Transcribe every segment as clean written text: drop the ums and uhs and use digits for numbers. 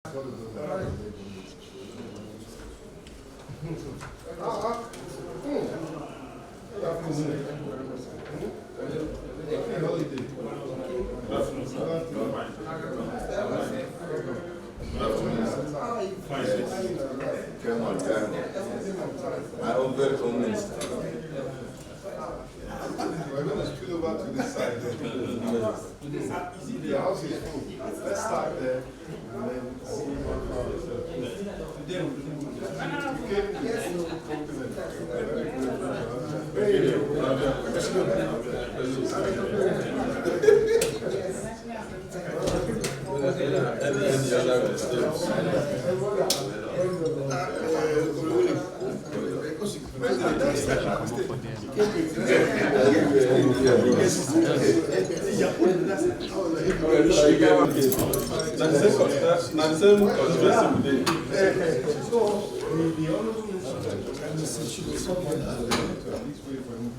My own very own minister. We're going to spill over to this side. The house is full. Let's start there and then see what follows.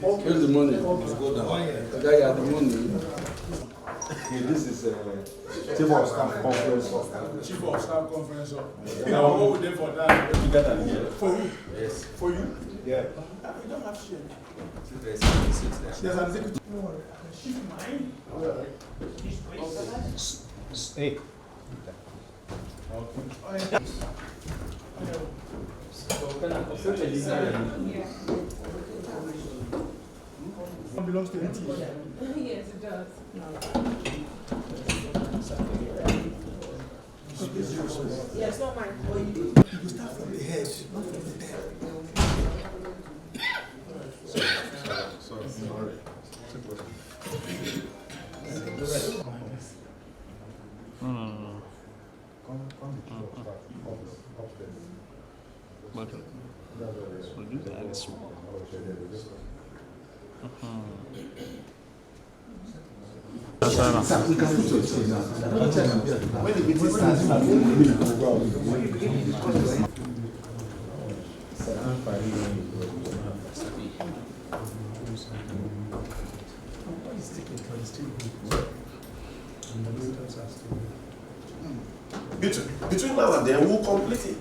Where's the money? Go down. The money. This is Chief of Staff Conference. Chief of Staff Conference. Now, what would they for that? For who? Yes. For you? Yeah. We don't have shit. Yes, There's an executive. Hey. Belongs to NT. Yes, it does. Yes, not mine. You start from the head, not from the tail. Sorry. But we'll do that as well. When the meeting starts, between now and then, we'll complete it.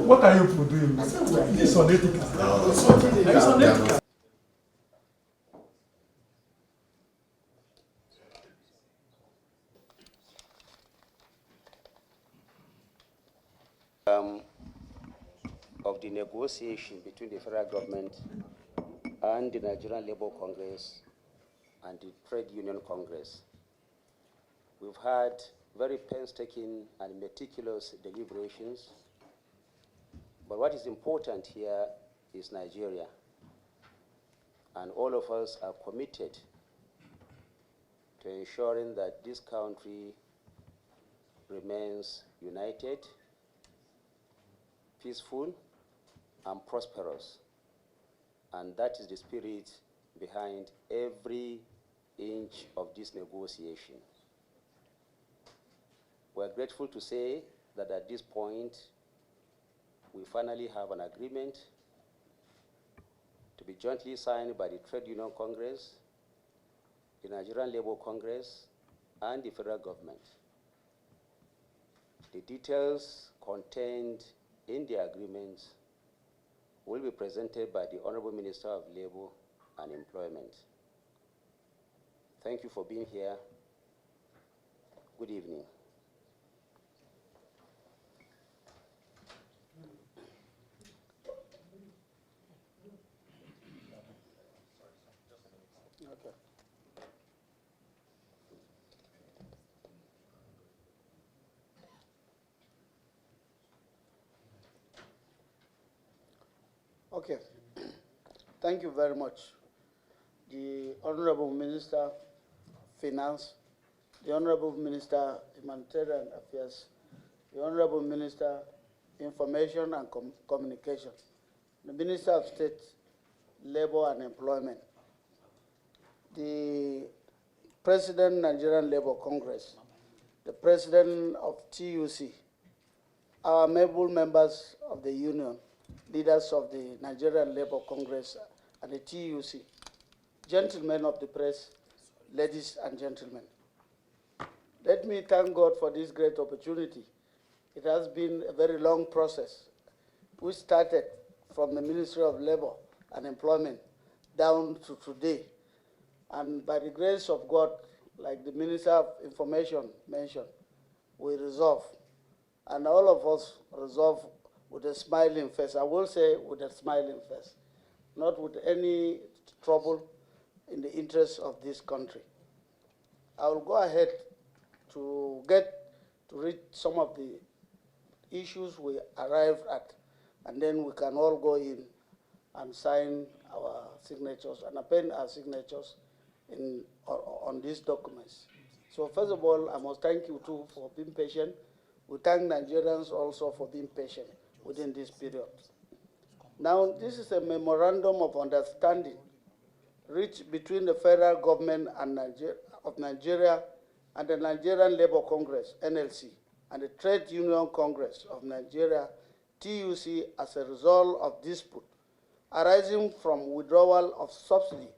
What are you doing? It's unethical. It's unethical. Of the negotiation between the federal government and the Nigerian Labour Congress and the Trade Union Congress. We've had very painstaking and meticulous deliberations, but what is important here is Nigeria, and all of us are committed to ensuring that this country remains united, peaceful, and prosperous. And that is the spirit behind every inch of this negotiation. We're grateful to say that at this point, we finally have an agreement to be jointly signed by the Trade Union Congress, the Nigerian Labour Congress, and the federal government. The details contained in the agreement will be presented by the Honorable Minister of Labour and Employment. Thank you for being here. Good evening. Okay. Thank you very much. The Honorable Minister of Finance, the Honorable Minister Humanitarian Affairs, the Honorable Minister Information and Communication, the Minister of State, Labor and Employment, the President Nigerian Labour Congress, the President of TUC, our able members of the Union, leaders of the Nigerian Labour Congress and the TUC, gentlemen of the press, ladies and gentlemen. Let me thank God for this great opportunity It has been a very long process. We started from the Ministry of Labor and Employment down to today. And by the grace of God, like the Minister of Information mentioned, we resolve. And all of us resolve with a smiling face. I will say with a smiling face, not with any trouble in the interests of this country. I will go ahead to read some of the issues we arrived at, and then we can all go in and sign our signatures and append our signatures on these documents. So first of all, I must thank you too for being patient. We thank Nigerians also for being patient within this period. Now, this is a memorandum of understanding reached between the federal government of Nigeria and the Nigerian Labour Congress, NLC, and the Trade Union Congress of Nigeria, TUC, as a result of dispute arising from withdrawal of subsidy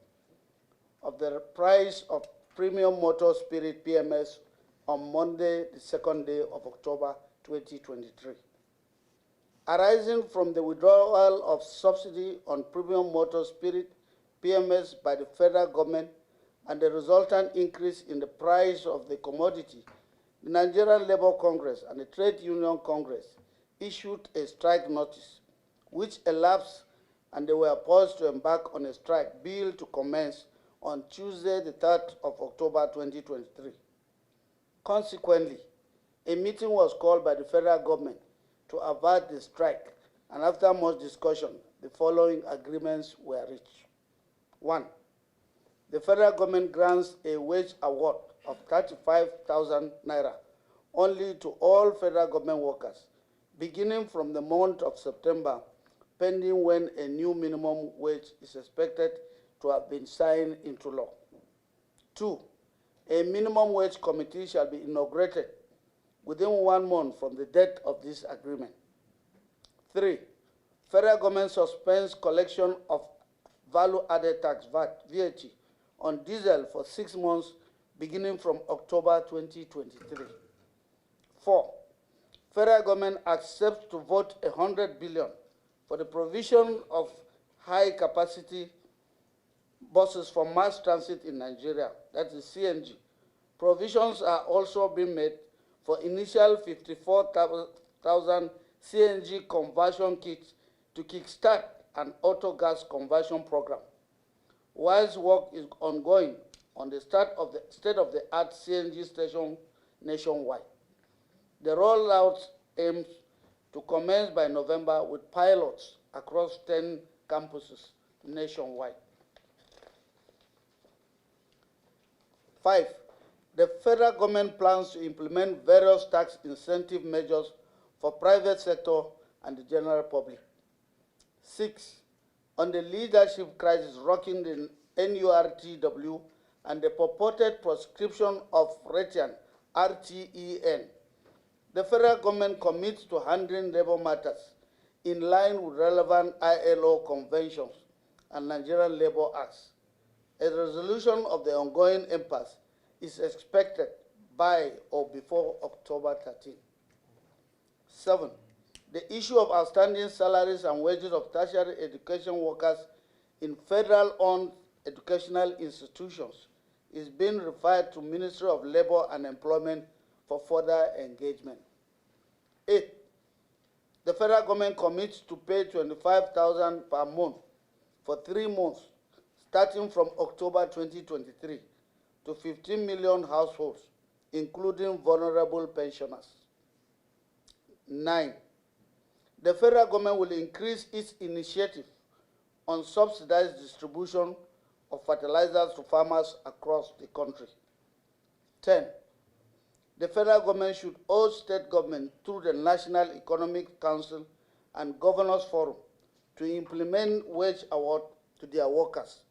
of the price of premium motor spirit PMS on Monday, the 2nd day of October 2023. Arising from the withdrawal of subsidy on premium motor spirit PMS by the federal government and the resultant increase in the price of the commodity, the Nigerian Labour Congress and the Trade Union Congress issued a strike notice, which elapsed, and they were poised to embark on a strike bill to commence on Tuesday, the 3rd of October 2023. Consequently, a meeting was called by the federal government to avert the strike, and after much discussion, the following agreements were reached. 1. The federal government grants a wage award of 35,000 naira only to all federal government workers, beginning from the month of September, pending when a new minimum wage is expected to have been signed into law. 2. A minimum wage committee shall be inaugurated within 1 month from the date of this agreement. 3. Federal government suspends collection of value-added tax, VAT, on diesel for 6 months beginning from October 2023. 4. Federal government accepts to vote 100 billion for the provision of high-capacity buses for mass transit in Nigeria, that is CNG. Provisions are also being made for initial 54,000 CNG conversion kits to kickstart an auto gas conversion program, whilst work is ongoing on the start of the state-of-the-art CNG station nationwide. The rollout aims to commence by November with pilots across 10 campuses nationwide. 5. The federal government plans to implement various tax incentive measures for private sector and the general public. 6. On the leadership crisis rocking the NURTW and the purported proscription of Retian, RTEN, the federal government commits to handling labor matters in line with relevant ILO conventions and Nigerian Labor Acts. A resolution of the ongoing impasse is expected by or before October 13. 7. The issue of outstanding salaries and wages of tertiary education workers in federal-owned educational institutions is being referred to Ministry of Labor and Employment for further engagement. 8. The federal government commits to pay 25,000 per month for 3 months, starting from October 2023, to 15 million households, including vulnerable pensioners. 9. The federal government will increase its initiative on subsidized distribution of fertilizers to farmers across the country. 10. The federal government should urge state government through the National Economic Council and Governors Forum to implement wage award to their workers.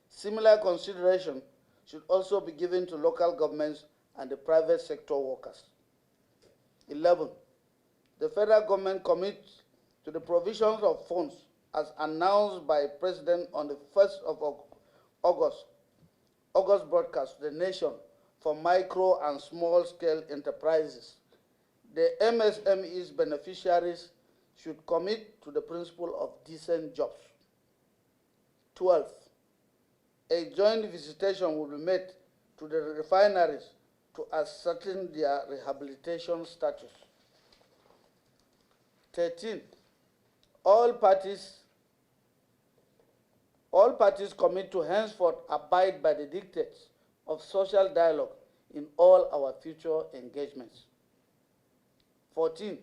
Similar consideration should also be given to local governments and the private sector workers. 11. The federal government commits to the provisions of funds as announced by President on the 1st of August broadcast to the nation for micro and small-scale enterprises The MSME's beneficiaries should commit to the principle of decent jobs. 12. A joint visitation will be made to the refineries to ascertain their rehabilitation status. 13. All parties commit to henceforth abide by the dictates of social dialogue in all our future engagements. 14.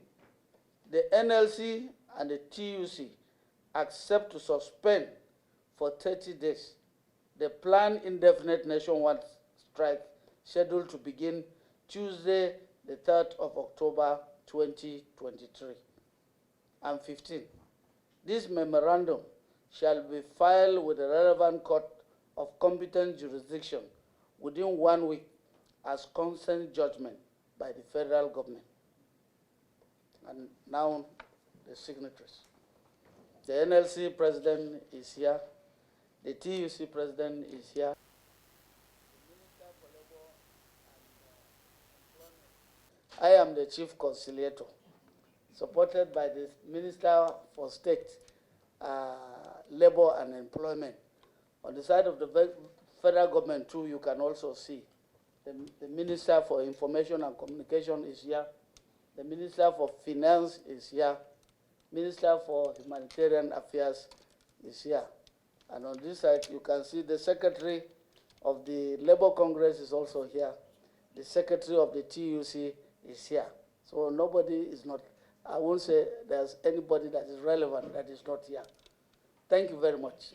The NLC and the TUC accept to suspend for 30 days the planned indefinite nationwide strike scheduled to begin Tuesday, the 3rd of October 2023. And 15. This memorandum shall be filed with the relevant court of competent jurisdiction within 1 week as consent judgment by the federal government. And now the signatories. The NLC president is here. The TUC president is here. I am the chief conciliator, supported by the Minister for State, Labor and Employment. On the side of the federal government too, you can also see the Minister for Information and Communication is here. The Minister for Finance is here. Minister for Humanitarian Affairs is here. And on this side, you can see the Secretary of the Labour Congress is also here. The Secretary of the TUC is here. So nobody is not, I won't say there's anybody that is relevant that is not here. Thank you very much.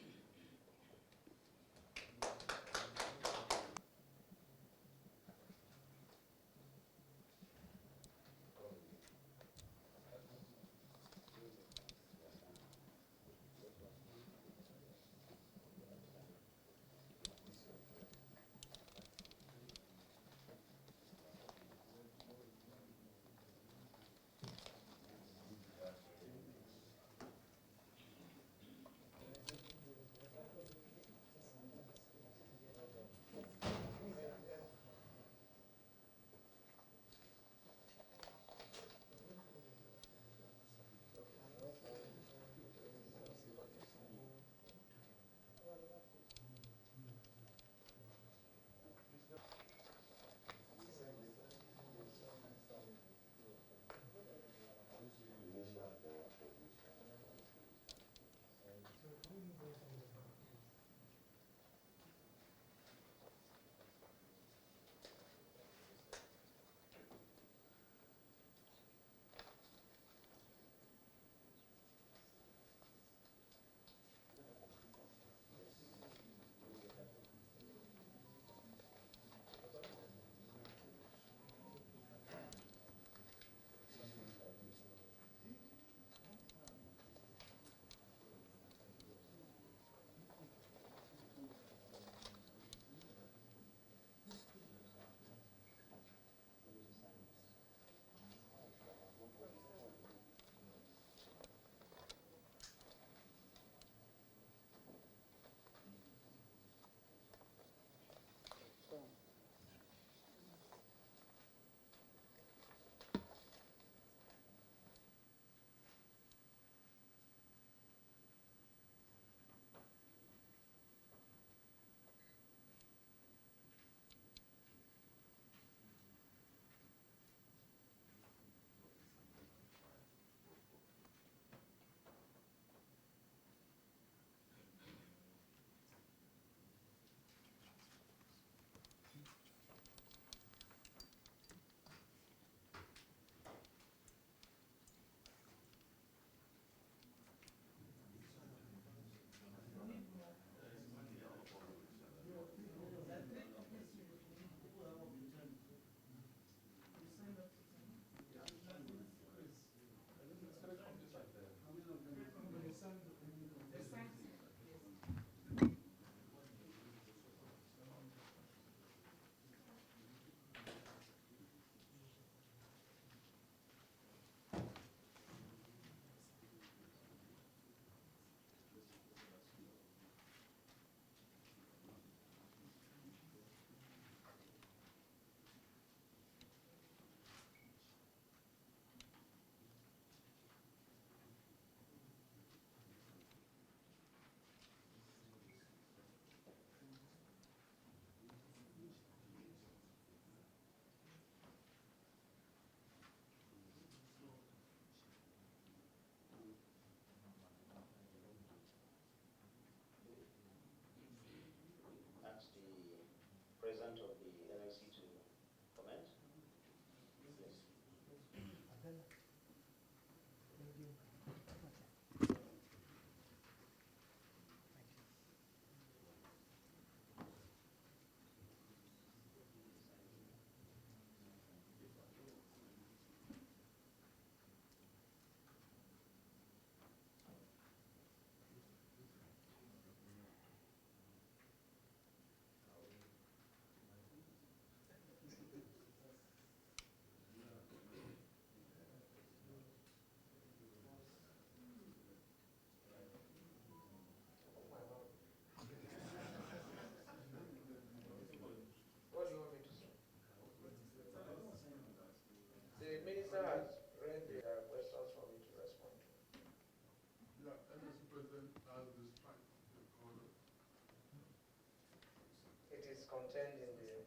contained in the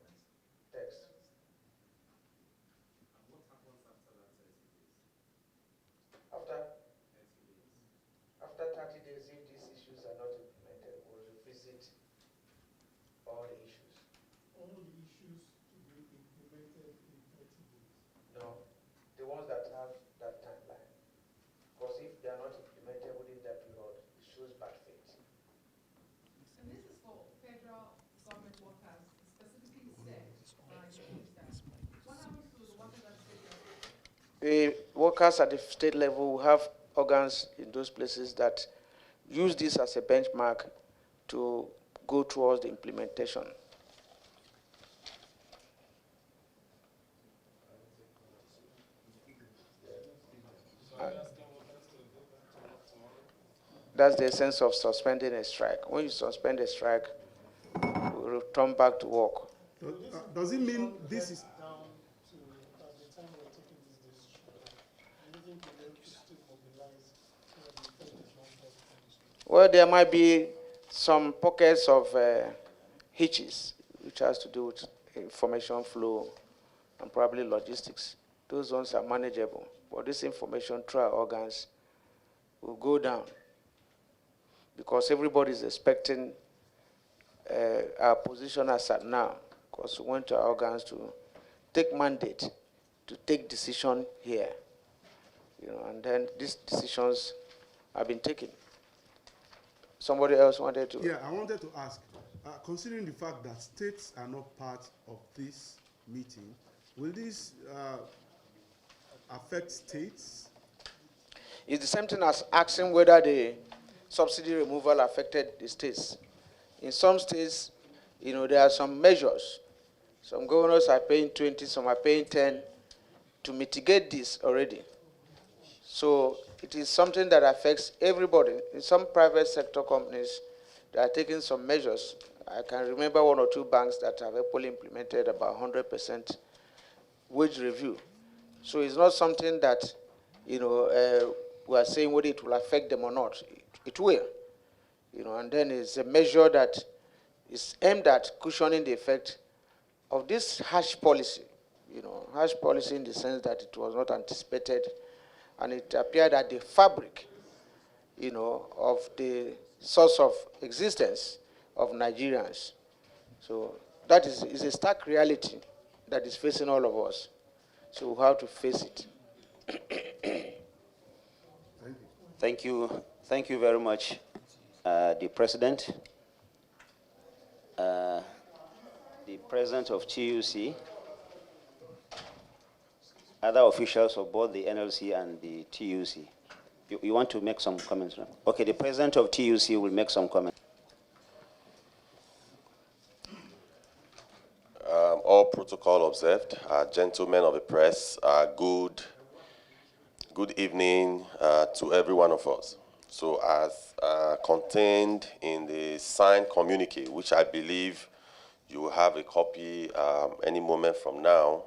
text. After 30 days, if these issues are not implemented, we'll revisit all the issues. All the issues to be implemented in 30 days. No, the ones that have that timeline. Because if they are not implemented within that period, it shows bad faith. And this is for federal government workers, specifically said by the minister. What happens to the workers at the state level? The workers at the state level will have organs in those places that use this as a benchmark to go towards the implementation. That's the essence of suspending a strike. When you suspend a strike, we return back to work. Does it mean this is down to the time we're taking this decision? Do you think we'll be able to still mobilize so that the effect is not just? Well, there might be some pockets of hitches, which has to do with information flow and probably logistics. Those ones are manageable, but this information through our organs will go down because everybody is expecting our position as at now, because we want our organs to take mandate to take decision here, and then these decisions have been taken. Somebody else wanted to? Yeah, I wanted to ask, considering the fact that states are not part of this meeting, will this affect states? It's the same thing as asking whether the subsidy removal affected the states. In some states, there are some measures. Some governors are paying 20, some are paying 10 to mitigate this already. So it is something that affects everybody. In some private sector companies, they are taking some measures. I can remember one or two banks that have actually implemented about 100% wage review. So it's not something that, we are saying whether it will affect them or not. It will, and then it's a measure that is aimed at cushioning the effect of this harsh policy, harsh policy in the sense that it was not anticipated, and it appeared at the fabric, of the source of existence of Nigerians. So that is a stark reality that is facing all of us. So we have to face it. Thank you. Thank you very much, the President, the President of TUC, other officials of both the NLC and the TUC. You want to make some comments, right? Okay, the President of TUC will make some comments. All protocol observed. Gentlemen of the press, good evening to every one of us. So as contained in the signed communique, which I believe you will have a copy any moment from now,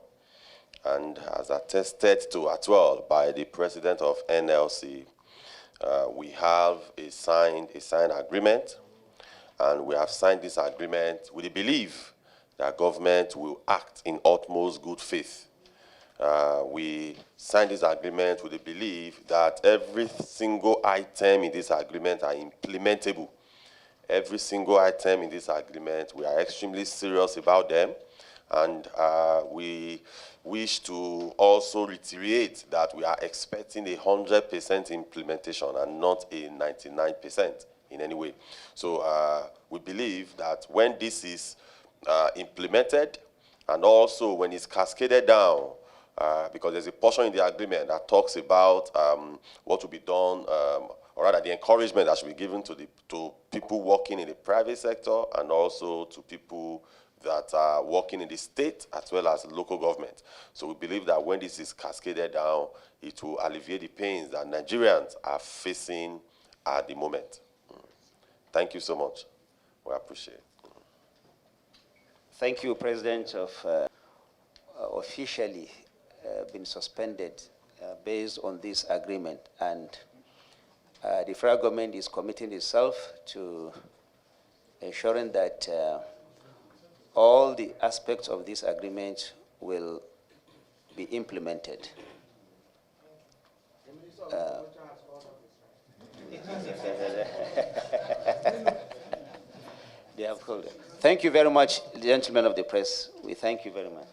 and as attested to as well by the President of NLC, we have a signed agreement, and we have signed this agreement with the belief that government will act in utmost good faith. We signed this agreement with the belief that every single item in this agreement are implementable. Every single item in this agreement, we are extremely serious about them, and we wish to also reiterate that we are expecting 100% implementation and not a 99% in any way. So we believe that when this is implemented, and also when it's cascaded down, because there's a portion in the agreement that talks about what will be done, or rather the encouragement that should be given to people working in the private sector and also to people that are working in the state as well as local government. So we believe that when this is cascaded down, it will alleviate the pains that Nigerians are facing at the moment. Thank you so much. We appreciate it. Thank you, President, of officially been suspended based on this agreement, and the federal government is committing itself to ensuring that all the aspects of this agreement will be implemented. They have called it. Thank you very much, gentlemen of the press. We thank you very much.